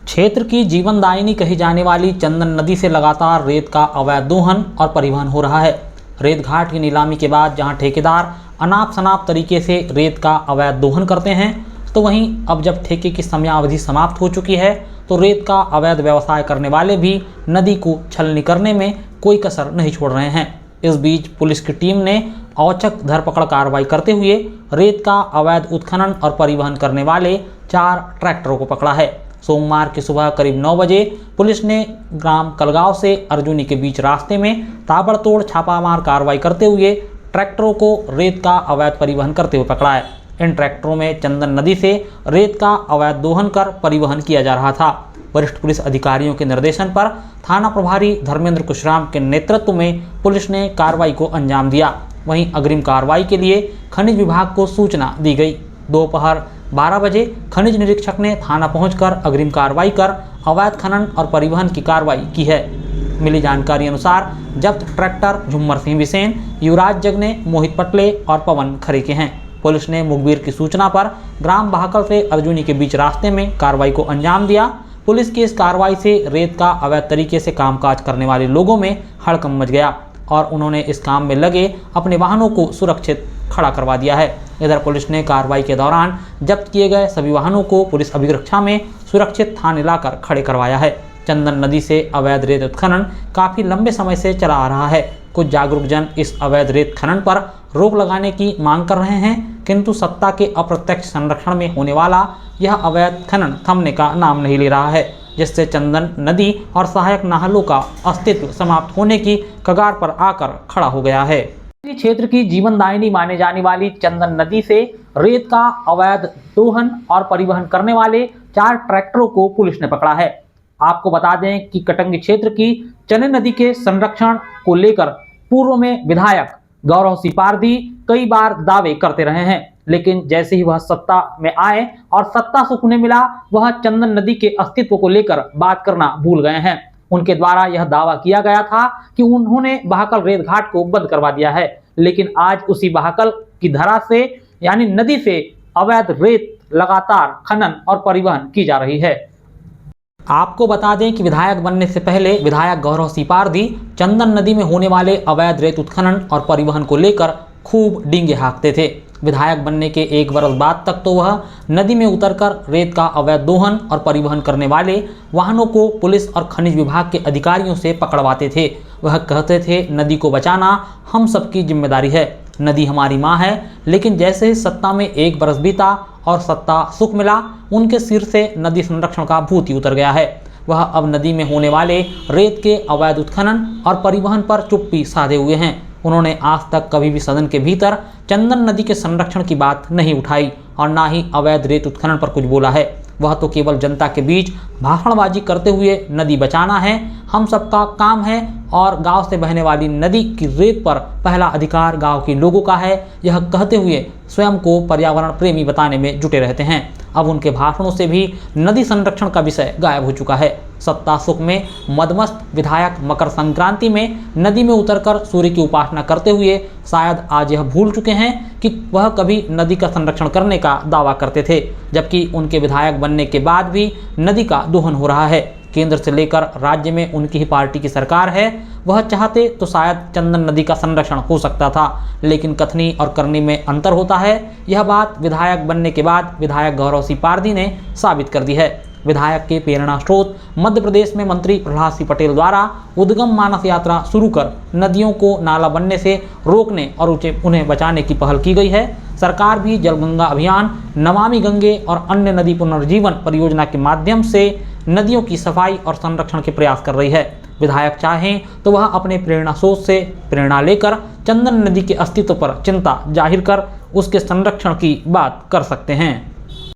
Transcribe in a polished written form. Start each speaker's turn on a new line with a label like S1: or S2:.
S1: क्षेत्र की जीवनदायिनी कही जाने वाली चंदन नदी से लगातार रेत का अवैध दोहन और परिवहन हो रहा है। रेत घाट की नीलामी के बाद जहां ठेकेदार अनाप शनाप तरीके से रेत का अवैध दोहन करते हैं, तो वहीं अब जब ठेके की समयावधि समाप्त हो चुकी है तो रेत का अवैध व्यवसाय करने वाले भी नदी को छलनी करने में कोई कसर नहीं छोड़ रहे हैं। इस बीच पुलिस की टीम ने औचक धरपकड़ कार्रवाई करते हुए रेत का अवैध उत्खनन और परिवहन करने वाले 4 ट्रैक्टरों को पकड़ा है। सोमवार की सुबह करीब 9 बजे पुलिस ने ग्राम कलगांव से अर्जुनी के बीच रास्ते में ताबड़तोड़ छापामार कार्रवाई करते हुए ट्रैक्टरों को रेत का अवैध परिवहन करते हुए पकड़ा है। इन ट्रैक्टरों में चंदन नदी से रेत का अवैध दोहन कर परिवहन किया जा रहा था। वरिष्ठ पुलिस अधिकारियों के निर्देशन पर थाना प्रभारी धर्मेंद्र कुशराम के नेतृत्व में पुलिस ने कार्रवाई को अंजाम दिया। वहीं अग्रिम कार्रवाई के लिए खनिज विभाग को सूचना दी गई। दोपहर 12 बजे खनिज निरीक्षक ने थाना पहुंचकर अग्रिम कार्रवाई कर अवैध खनन और परिवहन की कार्रवाई की है। मिली जानकारी अनुसार जब्त ट्रैक्टर झुम्मर सिंह बिसेन, युवराज जगने, मोहित पटले और पवन खरे के हैं। पुलिस ने मुखबिर की सूचना पर ग्राम बहाकल से अर्जुनी के बीच रास्ते में कार्रवाई को अंजाम दिया। पुलिस की इस कार्रवाई से रेत का अवैध तरीके से कामकाज करने वाले लोगों में हड़कंप मच गया और उन्होंने इस काम में लगे अपने वाहनों को सुरक्षित खड़ा करवा दिया है। इधर पुलिस ने कार्रवाई के दौरान जब्त किए गए सभी वाहनों को पुलिस अभिरक्षा में सुरक्षित थाने लाकर खड़े करवाया है। चंदन नदी से अवैध रेत उत्खनन काफी लंबे समय से चला आ रहा है। कुछ जागरूक जन इस अवैध रेत खनन पर रोक लगाने की मांग कर रहे हैं, किंतु सत्ता के अप्रत्यक्ष संरक्षण में होने वाला यह अवैध खनन थमने का नाम नहीं ले रहा है, जिससे चंदन नदी और सहायक नालों का अस्तित्व समाप्त होने की कगार पर आकर खड़ा हो गया है। क्षेत्र की जीवनदायिनी माने जाने वाली चंदन नदी से रेत का अवैध दोहन और परिवहन करने वाले 4 ट्रैक्टरों को पुलिस ने पकड़ा है। आपको बता दें कि कटंगी क्षेत्र की चने नदी के संरक्षण को लेकर पूर्व में विधायक गौरव सिपारदी कई बार दावे करते रहे हैं, लेकिन जैसे ही वह सत्ता में आए और सत्ता सुख उन्हें मिला, वह चंदन नदी के अस्तित्व को लेकर बात करना भूल गए हैं। उनके द्वारा यह दावा किया गया था कि उन्होंने बहाकल रेत घाट को बंद करवा दिया है, लेकिन आज उसी बहाकल की धरा से यानी नदी से अवैध रेत लगातार खनन और परिवहन की जा रही है। आपको बता दें कि विधायक बनने से पहले विधायक गौरव सिपारदी चंदन नदी में होने वाले अवैध रेत उत्खनन और परिवहन को लेकर खूब डींगे हाँकते थे। विधायक बनने के 1 वर्ष बाद तक तो वह नदी में उतरकर रेत का अवैध दोहन और परिवहन करने वाले वाहनों को पुलिस और खनिज विभाग के अधिकारियों से पकड़वाते थे। वह कहते थे नदी को बचाना हम सबकी जिम्मेदारी है, नदी हमारी माँ है। लेकिन जैसे ही सत्ता में 1 वर्ष बीता और सत्ता सुख मिला, उनके सिर से नदी संरक्षण का भूत ही उतर गया है। वह अब नदी में होने वाले रेत के अवैध उत्खनन और परिवहन पर चुप्पी साधे हुए हैं। उन्होंने आज तक कभी भी सदन के भीतर चंदन नदी के संरक्षण की बात नहीं उठाई और ना ही अवैध रेत उत्खनन पर कुछ बोला है। वह तो केवल जनता के बीच भाषणबाजी करते हुए नदी बचाना है, हम सबका काम है और गांव से बहने वाली नदी की रेत पर पहला अधिकार गांव के लोगों का है, यह कहते हुए स्वयं को पर्यावरण प्रेमी बताने में जुटे रहते हैं। अब उनके भाषणों से भी नदी संरक्षण का विषय गायब हो चुका है। सत्ता सुख में मदमस्त विधायक मकर संक्रांति में नदी में उतरकर सूर्य की उपासना करते हुए शायद आज यह भूल चुके हैं कि वह कभी नदी का संरक्षण करने का दावा करते थे, जबकि उनके विधायक बनने के बाद भी नदी का दोहन हो रहा है। केंद्र से लेकर राज्य में उनकी ही पार्टी की सरकार है। वह चाहते तो शायद चंदन नदी का संरक्षण हो सकता था, लेकिन कथनी और करनी में अंतर होता है। यह बात विधायक बनने के बाद विधायक गौरव सिपारदी ने साबित कर दी है। विधायक के प्रेरणा स्रोत मध्य प्रदेश में मंत्री प्रहलाद सिंह पटेल द्वारा उद्गम मानस यात्रा शुरू कर नदियों को नाला बनने से रोकने और उन्हें बचाने की पहल की गई है। सरकार भी जल गंगा अभियान, नमामि गंगे और अन्य नदी पुनर्जीवन परियोजना के माध्यम से नदियों की सफाई और संरक्षण के प्रयास कर रही है। विधायक चाहें तो वह अपने प्रेरणा स्रोत से प्रेरणा लेकर चंदन नदी के अस्तित्व पर चिंता जाहिर कर उसके संरक्षण की बात कर सकते हैं।